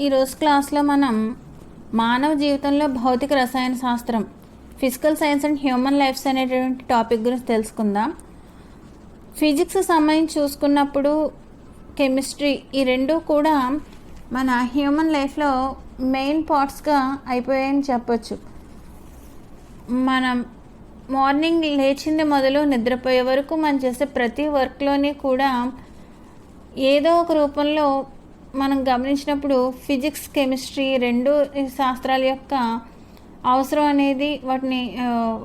ఈరోజు క్లాస్లో మనం మానవ జీవితంలో భౌతిక రసాయన శాస్త్రం, physical science and human lifes అనేటువంటి టాపిక్ గురించి తెలుసుకుందాం. ఫిజిక్స్ సంబంధించి చూసుకున్నప్పుడు కెమిస్ట్రీ ఈ రెండు కూడా మన హ్యూమన్ లైఫ్లో మెయిన్ పార్ట్స్గా అయిపోయాయని చెప్పొచ్చు. మనం మార్నింగ్ లేచింది మొదలు నిద్రపోయే వరకు మనం చేసే ప్రతి వర్క్లోని కూడా ఏదో ఒక రూపంలో మనం గమనించినప్పుడు ఫిజిక్స్, కెమిస్ట్రీ రెండు శాస్త్రాల యొక్క అవసరం అనేది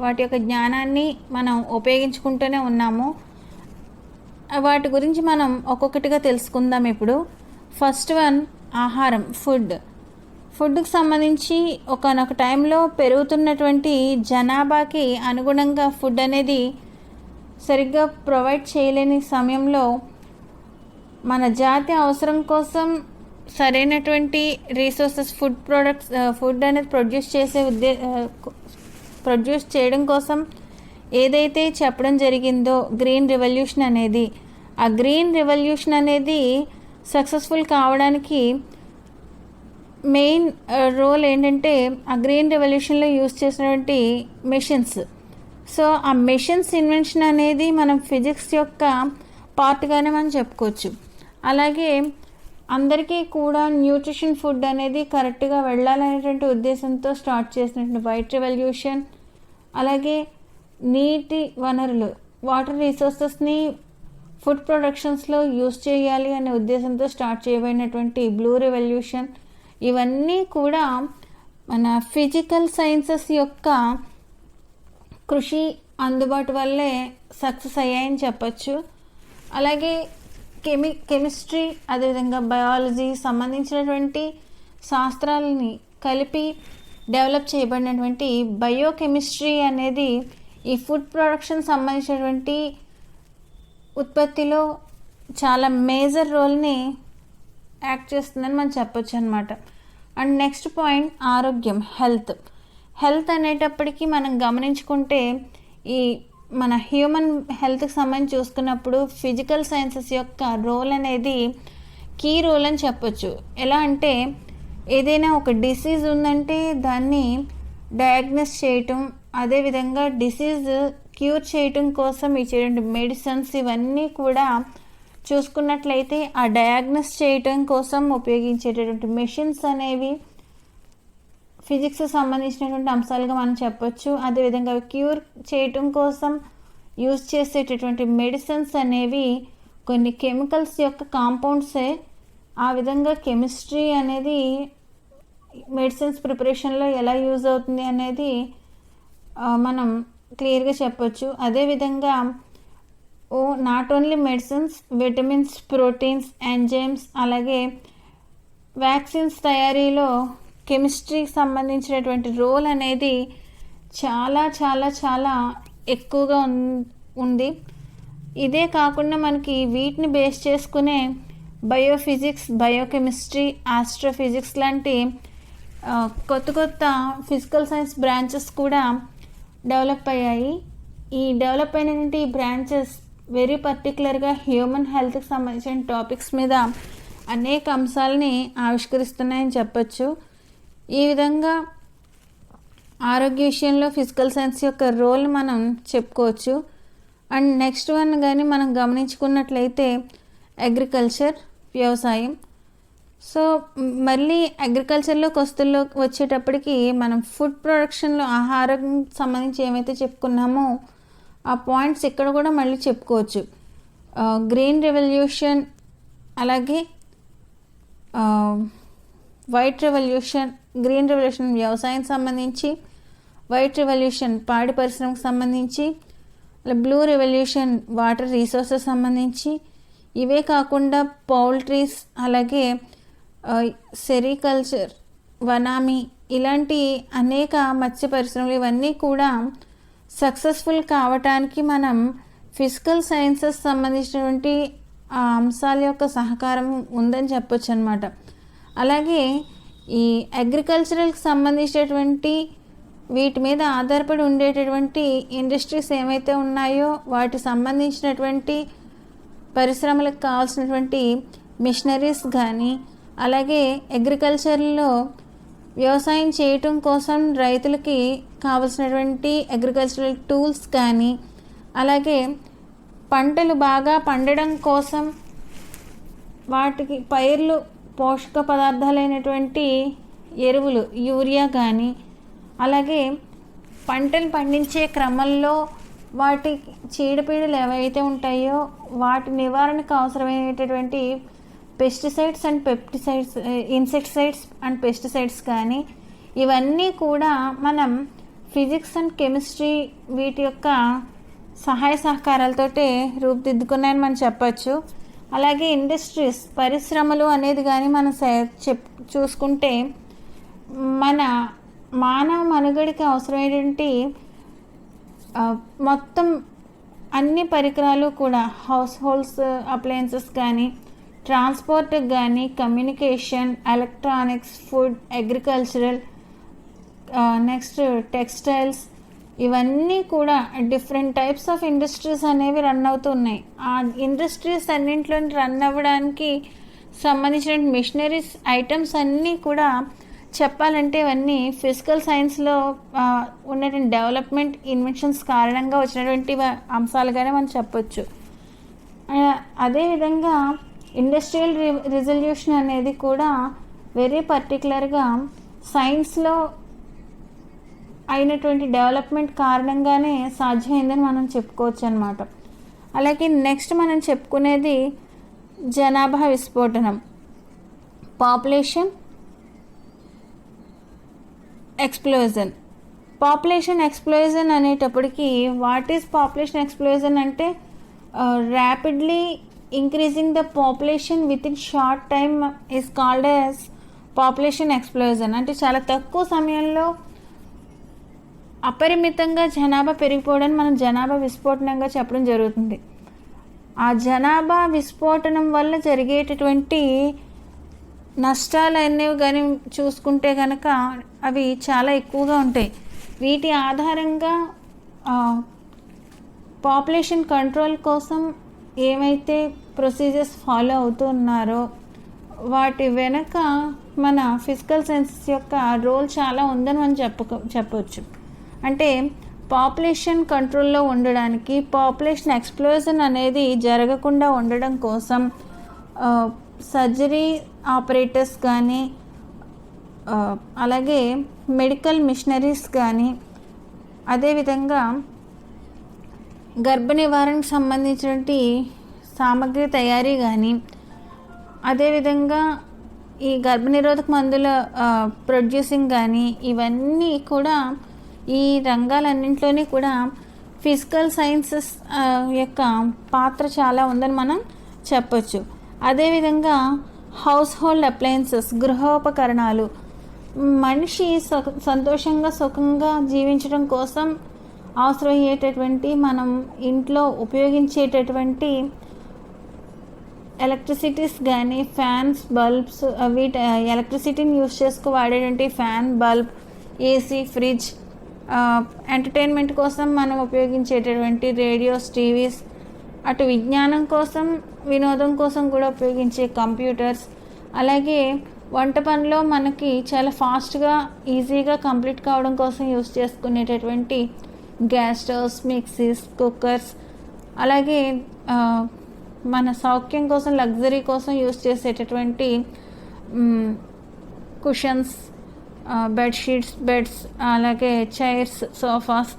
వాటి యొక్క జ్ఞానాన్ని మనం ఉపయోగించుకుంటూనే ఉన్నాము. వాటి గురించి మనం ఒక్కొక్కటిగా తెలుసుకుందాం. ఇప్పుడు ఫస్ట్ వన్ ఆహారం, ఫుడ్కి సంబంధించి ఒకనొక టైంలో పెరుగుతున్నటువంటి జనాభాకి అనుగుణంగా ఫుడ్ అనేది సరిగ్గా ప్రొవైడ్ చేయలేని సమయంలో మన జాతి అవసరం కోసం సరైనటువంటి రీసోర్సెస్, ఫుడ్ అనేది ప్రొడ్యూస్ చేయడం కోసం ఏదైతే చెప్పడం జరిగిందో గ్రీన్ రెవల్యూషన్ అనేది, ఆ గ్రీన్ రెవల్యూషన్ అనేది సక్సెస్ఫుల్ కావడానికి మెయిన్ రోల్ ఏంటంటే ఆ గ్రీన్ రెవల్యూషన్లో యూజ్ చేసినటువంటి మెషిన్స్. సో ఆ మెషిన్స్ ఇన్వెన్షన్ అనేది మనం ఫిజిక్స్ యొక్క పార్ట్గానే మనం చెప్పుకోవచ్చు. అలాగే అందరికీ కూడా న్యూట్రిషన్ ఫుడ్ అనేది కరెక్ట్గా వెళ్ళాలనేటువంటి ఉద్దేశంతో స్టార్ట్ చేసినటువంటి వైట్ రెవల్యూషన్, అలాగే నీటి వనరులు, వాటర్ రిసోర్సెస్ని ఫుడ్ ప్రొడక్షన్స్లో యూజ్ చేయాలి అనే ఉద్దేశంతో స్టార్ట్ చేయబడినటువంటి బ్లూ రెవల్యూషన్, ఇవన్నీ కూడా మన ఫిజికల్ సైన్సెస్ యొక్క కృషి అందుబాటు వల్లే సక్సెస్ అయ్యాయని చెప్పచ్చు. అలాగే కెమిస్ట్రీ, అదేవిధంగా బయాలజీ సంబంధించినటువంటి శాస్త్రాలని కలిపి డెవలప్ చేయబడినటువంటి బయోకెమిస్ట్రీ అనేది ఈ ఫుడ్ ప్రొడక్షన్ సంబంధించినటువంటి ఉత్పత్తిలో చాలా మేజర్ రోల్ని యాక్ట్ చేస్తుందని మనం చెప్పొచ్చు అనమాట. అండ్ నెక్స్ట్ పాయింట్ ఆరోగ్యం, హెల్త్ అనేటప్పటికీ మనం గమనించుకుంటే ఈ మన హ్యూమన్ హెల్త్కి సంబంధించి చూసుకున్నప్పుడు ఫిజికల్ సైన్సెస్ యొక్క రోల్ అనేది కీ రోల్ అని చెప్పొచ్చు. ఎలా అంటే ఏదైనా ఒక డిసీజ్ ఉందంటే దాన్ని డయాగ్నోస్ చేయటం, అదేవిధంగా డిసీజ్ క్యూర్ చేయటం కోసం ఇచ్చేటువంటి మెడిసిన్స్, ఇవన్నీ కూడా చూసుకున్నట్లయితే ఆ డయాగ్నోస్ చేయటం కోసం ఉపయోగించేటటువంటి మెషిన్స్ అనేవి ఫిజిక్స్ సంబంధించినటువంటి అంశాలుగా మనం చెప్పొచ్చు. అదేవిధంగా క్యూర్ చేయటం కోసం యూజ్ చేసేటటువంటి మెడిసిన్స్ అనేవి కొన్ని కెమికల్స్ యొక్క కాంపౌండ్సే. ఆ విధంగా కెమిస్ట్రీ అనేది మెడిసిన్స్ ప్రిపరేషన్లో ఎలా యూజ్ అవుతుంది అనేది మనం క్లియర్గా చెప్పొచ్చు. అదేవిధంగా not only medicines, vitamins, proteins, enzymes, అలాగే వ్యాక్సిన్స్ తయారీలో కెమిస్ట్రీకి సంబంధించినటువంటి రోల్ అనేది చాలా చాలా చాలా ఎక్కువగా ఉంది. ఇదే కాకుండా మనకి వీటిని బేస్ చేసుకునే బయోఫిజిక్స్, బయోకెమిస్ట్రీ, ఆస్ట్రోఫిజిక్స్ లాంటి కొత్త ఫిజికల్ సైన్స్ బ్రాంచెస్ కూడా డెవలప్ అయ్యాయి. ఈ డెవలప్ అయినటువంటి బ్రాంచెస్ వెరీ పర్టికులర్గా హ్యూమన్ హెల్త్కి సంబంధించిన టాపిక్స్ మీద అనేక అంశాలని ఆవిష్కరిస్తున్నాయని చెప్పచ్చు. ఈ విధంగా ఆరోగ్య విషయంలో ఫిజికల్ సైన్స్ యొక్క రోల్ మనం చెప్పుకోవచ్చు. అండ్ నెక్స్ట్ వన్ కానీ మనం గమనించుకున్నట్లయితే అగ్రికల్చర్, వ్యవసాయం. సో మళ్ళీ అగ్రికల్చర్లోకి వచ్చేటప్పటికి మనం ఫుడ్ ప్రొడక్షన్లో ఆహారం సంబంధించి ఏమైతే చెప్పుకున్నామో ఆ పాయింట్స్ ఇక్కడ కూడా మళ్ళీ చెప్పుకోవచ్చు. గ్రీన్ రెవల్యూషన్, అలాగే వైట్ రెవల్యూషన్. గ్రీన్ రెవల్యూషన్ వ్యవసాయం సంబంధించి, వైట్ రెవల్యూషన్ పాడి పరిశ్రమకు సంబంధించి, బ్లూ రెవల్యూషన్ వాటర్ రిసోర్సెస్ సంబంధించి. ఇవే కాకుండా పౌల్ట్రీస్, అలాగే సెరికల్చర్, వనామీ, ఇలాంటి అనేక మత్స్య పరిశ్రమలు, ఇవన్నీ కూడా సక్సెస్ఫుల్ కావటానికి మనం ఫిజికల్ సైన్సెస్ సంబంధించినటువంటి ఆ అంశాల యొక్క సహకారం ఉందని చెప్పొచ్చు అనమాట. అలాగే ఈ అగ్రికల్చరల్కి సంబంధించినటువంటి వీటి మీద ఆధారపడి ఉండేటటువంటి ఇండస్ట్రీస్ ఏమైతే ఉన్నాయో వాటి సంబంధించినటువంటి పరిశ్రమలకు కావాల్సినటువంటి మిషనరీస్ కానీ, అలాగే అగ్రికల్చర్లో వ్యవసాయం చేయటం కోసం రైతులకి కావలసినటువంటి అగ్రికల్చరల్ టూల్స్ కానీ, అలాగే పంటలు బాగా పండడం కోసం వాటికి పైర్లు పోషక పదార్థాలైనటువంటి ఎరువులు యూరియా కానీ, అలాగే పంటలు పండించే క్రమంలో వాటి చీడపీడలు ఏవైతే ఉంటాయో వాటి నివారణకు అవసరమైనటువంటి pesticides and pesticides, insecticides and pesticides కానీ, ఇవన్నీ కూడా మనం ఫిజిక్స్ అండ్ కెమిస్ట్రీ వీటి యొక్క సహాయ సహకారాలతోటే రూపుదిద్దుకున్నాయని మనం చెప్పచ్చు. అలాగే ఇండస్ట్రీస్, పరిశ్రమలు అనేది కానీ మనం చూసుకుంటే మన మానవ మనుగడికి అవసరమైనటువంటి మొత్తం అన్ని పరికరాలు కూడా, హౌస్ హోల్డ్స్ అప్లయన్సెస్ కానీ, ట్రాన్స్పోర్ట్కి కానీ, communication, electronics, food, agricultural, next textiles, ఇవన్నీ కూడా డిఫరెంట్ టైప్స్ ఆఫ్ ఇండస్ట్రీస్ అనేవి రన్ అవుతున్నాయి. ఆ ఇండస్ట్రీస్ అన్నింటిలో రన్ అవ్వడానికి సంబంధించిన మిషనరీస్ ఐటమ్స్ అన్నీ కూడా చెప్పాలంటే ఇవన్నీ ఫిజికల్ సైన్స్లో ఉన్నటువంటి డెవలప్మెంట్, ఇన్వెన్షన్స్ కారణంగా వచ్చినటువంటి అంశాలుగానే మనం చెప్పొచ్చు. అదేవిధంగా ఇండస్ట్రియల్ రిజల్యూషన్ అనేది కూడా వెరీ పర్టికులర్గా సైన్స్లో అయినటువంటి డెవలప్మెంట్ కారణంగానే సాధ్యమైందని మనం చెప్పుకోవచ్చు అన్నమాట. అలాగే నెక్స్ట్ మనం చెప్పుకునేది జనాభా విస్ఫోటనం, పాపులేషన్ ఎక్స్ప్లోజన్. పాపులేషన్ ఎక్స్ప్లోజన్ అనేటప్పటికి వాట్ ఈజ్ పాపులేషన్ ఎక్స్ప్లోజన్ అంటే rapidly increasing the population with in short time is called as population explosion. అంటే చాలా తక్కువ సమయంలో అపరిమితంగా జనాభా పెరిగిపోవడానికి మనం జనాభా విస్ఫోటనంగా చెప్పడం జరుగుతుంది. ఆ జనాభా విస్ఫోటనం వల్ల జరిగేటటువంటి నష్టాలు అనేవి కానీ చూసుకుంటే కనుక అవి చాలా ఎక్కువగా ఉంటాయి. వీటి ఆధారంగా పాపులేషన్ కంట్రోల్ కోసం ఏమైతే ప్రొసీజర్స్ ఫాలో అవుతున్నారో వాటి వెనక మన ఫిజికల్ సైన్సెస్ యొక్క రోల్ చాలా ఉందని మనం చెప్పవచ్చు. అంటే పాపులేషన్ కంట్రోల్లో ఉండడానికి, పాపులేషన్ ఎక్స్ప్లోజన్ అనేది జరగకుండా ఉండడం కోసం సర్జరీ ఆపరేటర్స్ కానీ, అలాగే మెడికల్ మిషనరీస్ కానీ, అదేవిధంగా గర్భ నివారణకు సంబంధించినటువంటి సామగ్రి తయారీ కానీ, అదేవిధంగా ఈ గర్భనిరోధక మందుల ప్రొడ్యూసింగ్ కానీ, ఇవన్నీ కూడా ఈ రంగాలన్నింటిలోని కూడా ఫిజికల్ సైన్సెస్ యొక్క పాత్ర చాలా ఉందని మనం చెప్పచ్చు. అదేవిధంగా హౌస్ హోల్డ్ అప్లయన్సెస్, గృహోపకరణాలు, మనిషి సంతోషంగా సుఖంగా జీవించడం కోసం అవసరమయ్యేటటువంటి మనం ఇంట్లో ఉపయోగించేటటువంటి ఎలక్ట్రిసిటీస్ కానీ, ఫ్యాన్స్, బల్బ్స్, వీటి ఎలక్ట్రిసిటీని యూజ్ చేసుకు వాడేటువంటి fan, bulb, AC, fridge, entertainment కోసం మనం ఉపయోగించేటటువంటి రేడియోస్, టీవీస్, అటు విజ్ఞానం కోసం, వినోదం కోసం కూడా ఉపయోగించే కంప్యూటర్స్, అలాగే వంట పనిలో మనకి చాలా ఫాస్ట్గా ఈజీగా కంప్లీట్ కావడం కోసం యూజ్ చేసుకునేటటువంటి గ్యాస్ స్టవ్స్, మిక్సీస్, కుక్కర్స్, అలాగే మన సౌఖ్యం కోసం, లగ్జరీ కోసం యూజ్ చేసేటటువంటి కుషన్స్, బెడ్షీట్స్, బెడ్స్, అలాగే చైర్స్, సోఫాస్,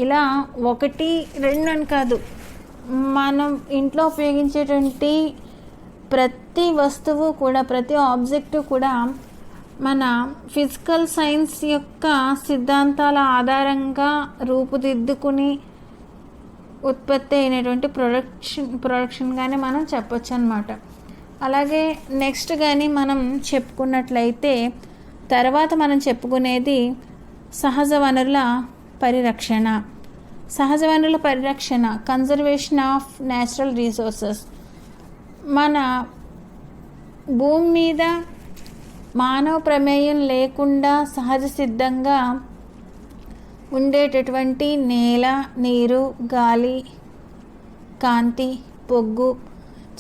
ఇలా 1, 2 అని కాదు, మనం ఇంట్లో ఉపయోగించేటువంటి ప్రతి వస్తువు కూడా, ప్రతి ఆబ్జెక్టు కూడా మన ఫిజికల్ సైన్స్ యొక్క సిద్ధాంతాల ఆధారంగా రూపుదిద్దుకుని ఉత్పత్తి అయినటువంటి ప్రొడక్షన్గానే మనం చెప్పొచ్చు అన్నమాట. అలాగే నెక్స్ట్ కానీ మనం చెప్పుకున్నట్లయితే తర్వాత మనం చెప్పుకునేది సహజ వనరుల పరిరక్షణ. సహజ వనరుల పరిరక్షణ, కన్జర్వేషన్ ఆఫ్ న్యాచురల్ రిసోర్సెస్. మన భూమి మీద మానవ ప్రమేయం లేకుండా సహజ సిద్ధంగా ఉండేటటువంటి నేల, నీరు, గాలి, కాంతి, పొగ్గు,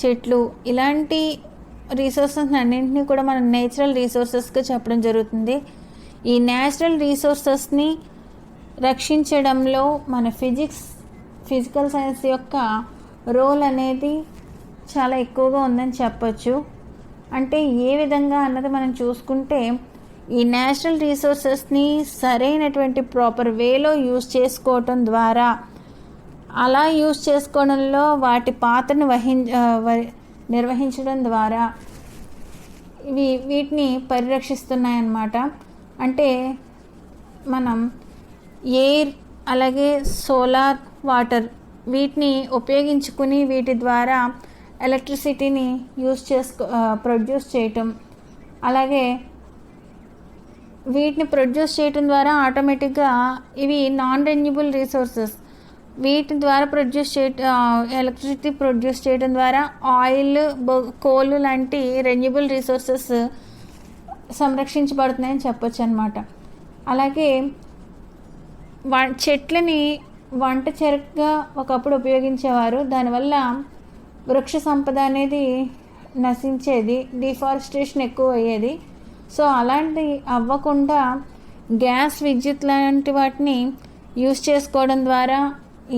చెట్లు, ఇలాంటి రీసోర్సెస్ అన్నింటినీ కూడా మనం నేచురల్ రీసోర్సెస్గా చెప్పడం జరుగుతుంది. ఈ నేచురల్ రీసోర్సెస్ని రక్షించడంలో మన ఫిజికల్ సైన్స్ యొక్క రోల్ అనేది చాలా ఎక్కువగా ఉందని చెప్పచ్చు. అంటే ఏ విధంగా అన్నది మనం చూసుకుంటే, ఈ నేచురల్ రీసోర్సెస్ని సరైనటువంటి ప్రాపర్ వేలో యూజ్ చేసుకోవటం ద్వారా, అలా యూజ్ చేసుకోవడంలో వాటి పాత్రను నిర్వహించడం ద్వారా వీటిని పరిరక్షిస్తున్నాయన్నమాట. అంటే మనం ఎయిర్, అలాగే సోలార్, వాటర్ వీటిని ఉపయోగించుకుని వీటి ద్వారా ఎలక్ట్రిసిటీని ప్రొడ్యూస్ చేయటం, అలాగే వీటిని ప్రొడ్యూస్ చేయటం ద్వారా ఆటోమేటిక్గా ఇవి నాన్ రెన్యూబుల్ రీసోర్సెస్, వీటి ద్వారా ఎలక్ట్రిసిటీ ప్రొడ్యూస్ చేయడం ద్వారా ఆయిల్, కోల్ లాంటి రెన్యూబుల్ రీసోర్సెస్ సంరక్షించబడుతున్నాయని చెప్పొచ్చు అనమాట. అలాగే చెట్లని వంట చెరకుగా ఒకప్పుడు ఉపయోగించేవారు. దానివల్ల వృక్ష సంపద అనేది నశించేది, డిఫారెస్టేషన్ ఎక్కువ అయ్యేది. సో అలాంటి అవ్వకుండా గ్యాస్, విద్యుత్ లాంటి వాటిని యూజ్ చేసుకోవడం ద్వారా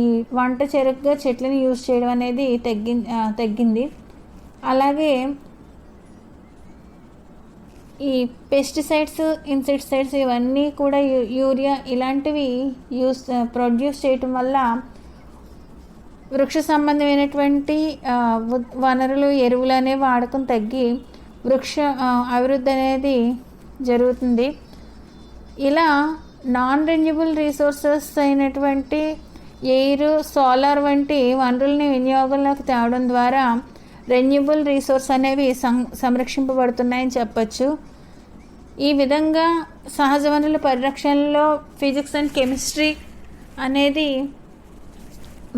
ఈ వంట చెరకుగా చెట్లని యూజ్ చేయడం అనేది తగ్గింది. అలాగే ఈ పెస్టిసైడ్స్, ఇన్సెక్టిసైడ్స్ ఇవన్నీ కూడా యూరియా ఇలాంటివి ప్రొడ్యూస్ చేయటం వల్ల వృక్ష సంబంధమైనటువంటి వనరులు, ఎరువులు అనేవి వాడకం తగ్గి వృక్ష అభివృద్ధి అనేది జరుగుతుంది. ఇలా నాన్ రెన్యూబుల్ రీసోర్సెస్ అయినటువంటి ఎయిర్, సోలార్ వంటి వనరుల్ని వినియోగంలోకి తేవడం ద్వారా రెన్యూబుల్ రీసోర్స్ అనేవి సంరక్షింపబడుతున్నాయని చెప్పచ్చు. ఈ విధంగా సహజ వనరుల పరిరక్షణలో ఫిజిక్స్ అండ్ కెమిస్ట్రీ అనేది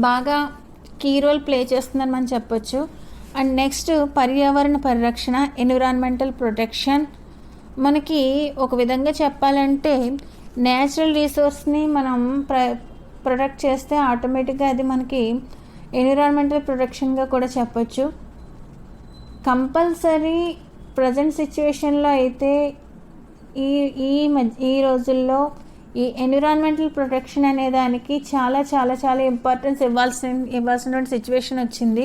బాగా కీ రోల్ ప్లే చేస్తుందని మనం చెప్పొచ్చు. అండ్ నెక్స్ట్ పర్యావరణ పరిరక్షణ, ఎన్విరాన్మెంటల్ ప్రొటెక్షన్. మనకి ఒక విధంగా చెప్పాలంటే నేచురల్ రీసోర్స్ని మనం ప్రొటెక్ట్ చేస్తే ఆటోమేటిక్గా అది మనకి ఎన్విరాన్మెంటల్ ప్రొటెక్షన్గా కూడా చెప్పొచ్చు. కంపల్సరీ ప్రజెంట్ సిచ్యువేషన్లో అయితే ఈ రోజుల్లో ఈ ఎన్విరాన్మెంటల్ ప్రొటెక్షన్ అనే దానికి చాలా చాలా చాలా ఇంపార్టెన్స్ ఇవ్వాల్సినటువంటి సిచ్యువేషన్ వచ్చింది.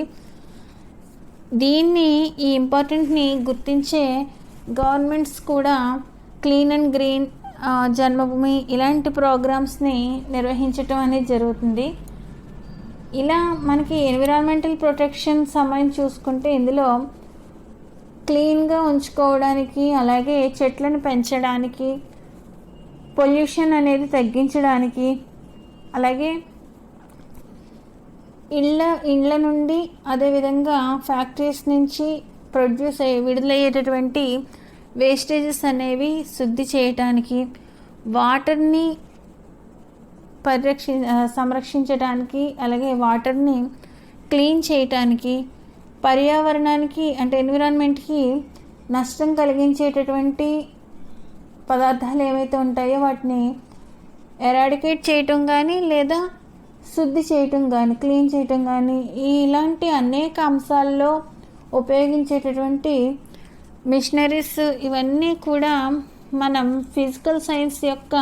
ఈ ఇంపార్టెంట్ని గుర్తించే గవర్నమెంట్స్ కూడా క్లీన్ అండ్ గ్రీన్, జన్మభూమి ఇలాంటి ప్రోగ్రామ్స్ని నిర్వహించటం అనేది జరుగుతుంది. ఇలా మనకి ఎన్విరాన్మెంటల్ ప్రొటెక్షన్ సంబంధించి చూసుకుంటే ఇందులో క్లీన్గా ఉంచుకోవడానికి, అలాగే చెట్లను పెంచడానికి, పొల్యూషన్ అనేది తగ్గించడానికి, అలాగే ఇళ్ళ నుండి అదేవిధంగా ఫ్యాక్టరీస్ నుంచి విడుదలయ్యేటటువంటి వేస్టేజెస్ అనేవి శుద్ధి చేయడానికి, వాటర్ని సంరక్షించడానికి, అలాగే వాటర్ని క్లీన్ చేయటానికి, పర్యావరణానికి అంటే ఎన్విరాన్మెంట్కి నష్టం కలిగించేటటువంటి పదార్థాలు ఏవైతే ఉంటాయో వాటిని ఎరాడికేట్ చేయటం కానీ, లేదా శుద్ధి చేయటం కానీ, క్లీన్ చేయటం కానీ, ఇలాంటి అనేక అంశాల్లో ఉపయోగించేటటువంటి మిషనరీస్ ఇవన్నీ కూడా మనం ఫిజికల్ సైన్స్ యొక్క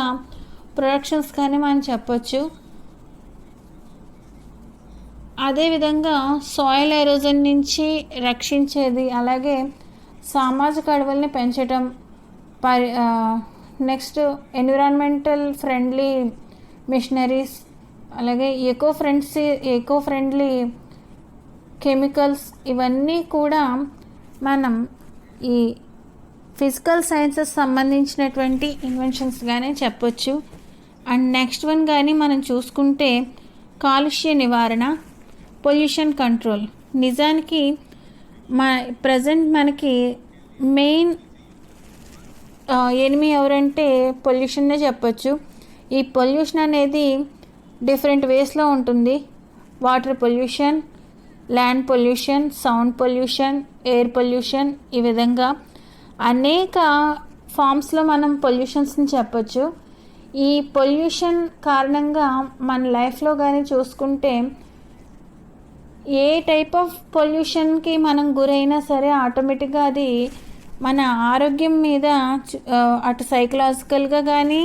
ప్రొడక్షన్స్ కానీ మనం చెప్పొచ్చు. అదేవిధంగా సాయిల్ ఎరోజన్ నుంచి రక్షించేది, అలాగే సామాజిక అడవుల్ని పెంచడం, నెక్స్ట్ ఎన్విరాన్మెంటల్ ఫ్రెండ్లీ మిషనరీస్, అలాగే ఎకో ఫ్రెండ్లీ కెమికల్స్ ఇవన్నీ కూడా మనం ఈ ఫిజికల్ సైన్సెస్ సంబంధించినటువంటి ఇన్వెన్షన్స్గానే చెప్పొచ్చు. అండ్ నెక్స్ట్ వన్ కానీ మనం చూసుకుంటే కాలుష్య నివారణ, పొల్యూషన్ కంట్రోల్. నిజానికి ప్రజెంట్ మనకి మెయిన్ ఎనిమి ఎవరంటే పొల్యూషన్నే చెప్పొచ్చు. ఈ పొల్యూషన్ అనేది డిఫరెంట్ వేస్లో ఉంటుంది. Water pollution, land pollution, sound pollution, air pollution, ఈ విధంగా అనేక ఫామ్స్లో మనం పొల్యూషన్స్ని చెప్పొచ్చు. ఈ పొల్యూషన్ కారణంగా మన లైఫ్లో కానీ చూసుకుంటే ఏ టైప్ ఆఫ్ పొల్యూషన్కి మనం గురైనా సరే ఆటోమేటిక్గా అది మన ఆరోగ్యం మీద అటు సైకలాజికల్గా కానీ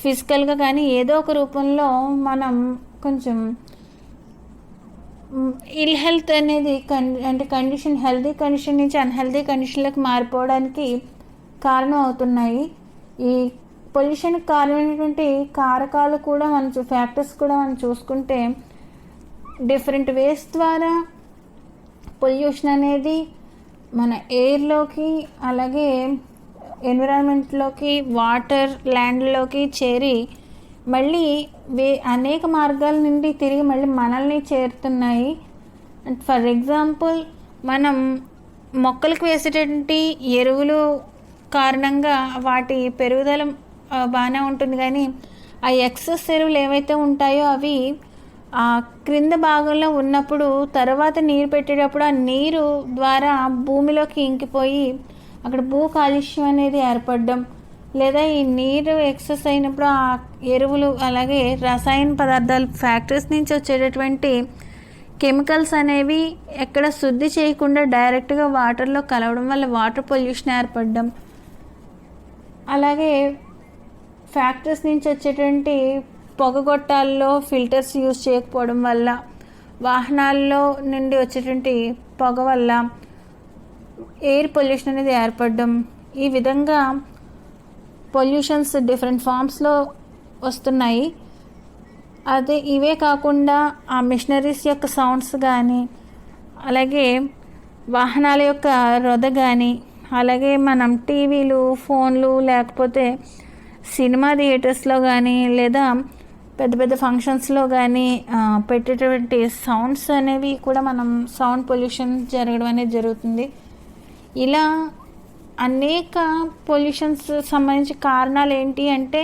ఫిజికల్గా కానీ ఏదో ఒక రూపంలో మనం కొంచెం ఇల్ హెల్త్ అనేది అంటే కండిషన్, హెల్తీ కండిషన్ నుంచి అన్హెల్తీ కండిషన్లకు మారిపోవడానికి కారణం అవుతున్నాయి. ఈ పొల్యూషన్కి కారణమైనటువంటి కారకాలు కూడా ఫ్యాక్టర్స్ కూడా మనం చూసుకుంటే డిఫరెంట్ వేస్ ద్వారా పొల్యూషన్ అనేది మన ఎయిర్లోకి, అలాగే ఎన్విరాన్మెంట్లోకి, వాటర్, ల్యాండ్లోకి చేరి మళ్ళీ అనేక మార్గాల నుండి తిరిగి మళ్ళీ మనల్ని చేరుతున్నాయి. ఫర్ ఎగ్జాంపుల్, మనం మొక్కలకు వేసేటటువంటి ఎరువులు కారణంగా వాటి పెరుగుదల బాగానే ఉంటుంది, కానీ ఆ ఎక్సెస్ ఎరువులు ఏవైతే ఉంటాయో అవి ఆ క్రింద భాగంలో ఉన్నప్పుడు తర్వాత నీరు పెట్టేటప్పుడు ఆ నీరు ద్వారా భూమిలోకి ఇంకిపోయి అక్కడ భూ కాలుష్యం అనేది ఏర్పడడం, లేదా ఈ నీరు ఎక్సెస్ అయినప్పుడు ఆ ఎరువులు అలాగే రసాయన పదార్థాలు ఫ్యాక్టరీస్ నుంచి వచ్చేటటువంటి కెమికల్స్ అనేవి ఎక్కడ శుద్ధి చేయకుండా డైరెక్ట్గా వాటర్లో కలవడం వల్ల వాటర్ పొల్యూషన్ ఏర్పడడం, అలాగే ఫ్యాక్టరీస్ నుంచి వచ్చేటువంటి పొగగొట్టాల్లో ఫిల్టర్స్ యూజ్ చేయకపోవడం వల్ల, వాహనాల్లో నుండి వచ్చేటువంటి పొగ వల్ల ఎయిర్ పొల్యూషన్ అనేది ఏర్పడడం, ఈ విధంగా పొల్యూషన్స్ డిఫరెంట్ ఫామ్స్లో వస్తున్నాయి. అదే ఇవే కాకుండా ఆ మిషనరీస్ యొక్క సౌండ్స్ కానీ, అలాగే వాహనాల యొక్క రొద కానీ, అలాగే మనం టీవీలు, ఫోన్లు, లేకపోతే సినిమా థియేటర్స్లో కానీ లేదా పెద్ద పెద్ద ఫంక్షన్స్లో కానీ పెట్టేటువంటి సౌండ్స్ అనేవి కూడా మనం సౌండ్ పొల్యూషన్ జరగడం అనేది జరుగుతుంది. ఇలా అనేక పొల్యూషన్స్ సంబంధించి కారణాలు ఏంటి అంటే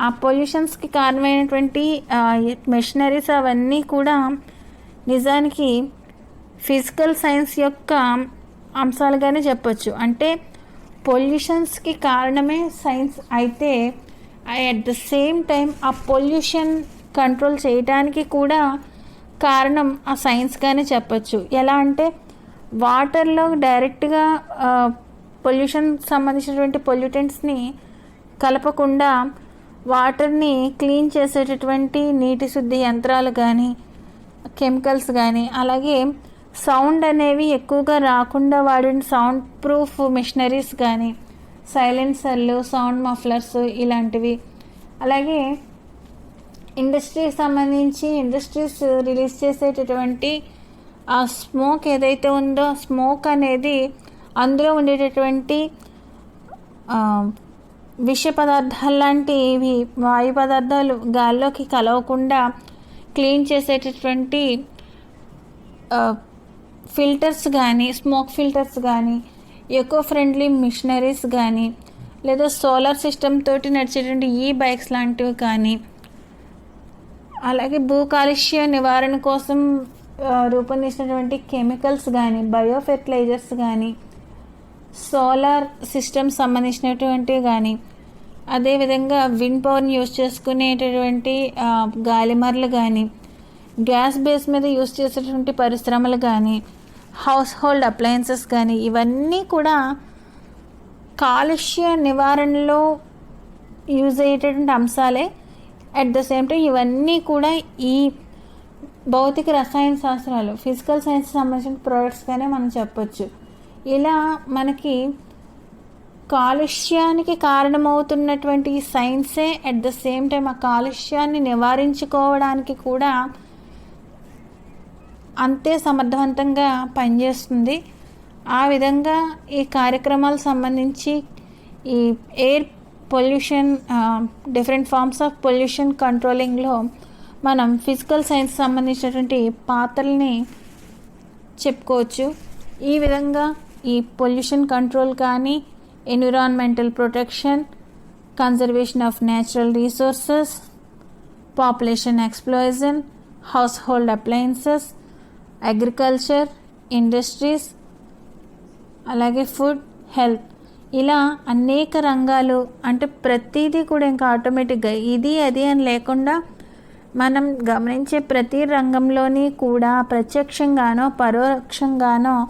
ఆ పొల్యూషన్స్కి కారణమైనటువంటి మెషినరీస్ అవన్నీ కూడా నిజానికి ఫిజికల్ సైన్స్ యొక్క అంశాలుగానే చెప్పొచ్చు. అంటే పొల్యూషన్స్కి కారణమే సైన్స్ అయితే అట్ ద సేమ్ టైం ఆ పొల్యూషన్ కంట్రోల్ చేయడానికి కూడా కారణం ఆ సైన్స్గానే చెప్పొచ్చు. ఎలా అంటే వాటర్లో డైరెక్ట్గా పొల్యూషన్ సంబంధించినటువంటి పొల్యూటెంట్స్ని కలపకుండా వాటర్ని క్లీన్ చేసేటటువంటి నీటి శుద్ధి యంత్రాలు కానీ, కెమికల్స్ కానీ, అలాగే సౌండ్ అనేవి ఎక్కువగా రాకుండా వాడిన సౌండ్ ప్రూఫ్ మిషనరీస్ కానీ, సైలెన్సర్లు, సౌండ్ మఫ్లర్స్ ఇలాంటివి, అలాగే ఇండస్ట్రీస్ రిలీజ్ చేసేటటువంటి ఆ స్మోక్ ఏదైతే ఉందో స్మోక్ అనేది అందులో ఉండేటటువంటి విష పదార్థాలు లాంటివి వాయు పదార్థాలు గాల్లోకి కలవకుండా క్లీన్ చేసేటటువంటి ఫిల్టర్స్ కానీ, స్మోక్ ఫిల్టర్స్ కానీ, ఎకో ఫ్రెండ్లీ మిషనరీస్ కానీ, లేదా సోలార్ సిస్టమ్ తోటి నడిచేటువంటి బైక్స్ లాంటివి కానీ, అలాగే భూ కాలుష్య నివారణ కోసం రూపొందించినటువంటి కెమికల్స్ కానీ, బయో ఫెర్టిలైజర్స్ కానీ, సోలార్ సిస్టమ్ సంబంధించినటువంటివి కానీ, అదేవిధంగా విండ్ పవర్ని యూజ్ చేసుకునేటటువంటి గాలిమర్లు కానీ, గ్యాస్ బేస్ మీద యూజ్ చేసేటువంటి పరిశ్రమలు కానీ, హౌస్ హోల్డ్ అప్లయన్సెస్ కానీ, ఇవన్నీ కూడా కాలుష్య నివారణలో యూజ్ అయ్యేటటువంటి అంశాలే. అట్ ద సేమ్ టైం ఇవన్నీ కూడా ఈ భౌతిక రసాయన శాస్త్రాలు, ఫిజికల్ సైన్స్ సంబంధించిన ప్రోడక్ట్స్గానే మనం చెప్పొచ్చు. ఇలా మనకి కాలుష్యానికి కారణమవుతున్నటువంటి సైన్సే అట్ ద సేమ్ టైం ఆ కాలుష్యాన్ని నివారించుకోవడానికి కూడా అంతే సమర్థవంతంగా పనిచేస్తుంది. ఆ విధంగా ఈ కార్యక్రమాలకు సంబంధించి ఈ air pollution, different forms of pollution కంట్రోలింగ్లో మనం ఫిజికల్ సైన్స్ సంబంధించినటువంటి పాత్రల్ని చెప్పుకోవచ్చు. ఈ విధంగా ఈ పొల్యూషన్ కంట్రోల్ కానీ, environmental protection, conservation of natural resources, population explosion, household appliances, agriculture, industries, అలాగే ఫుడ్, హెల్త్, ఇలా అనేక రంగాలు, అంటే ప్రతిదీ కూడా ఇంకా ఆటోమేటిక్గా ఇది అది అని లేకుండా మనం గమనించే ప్రతి రంగంలోని కూడా ప్రత్యక్షంగానో పరోక్షంగానో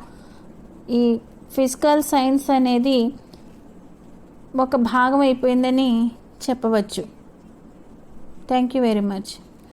ఈ ఫిజికల్ సైన్స్ అనేది ఒక భాగం అయిపోయిందని చెప్పవచ్చు. Thank you very much.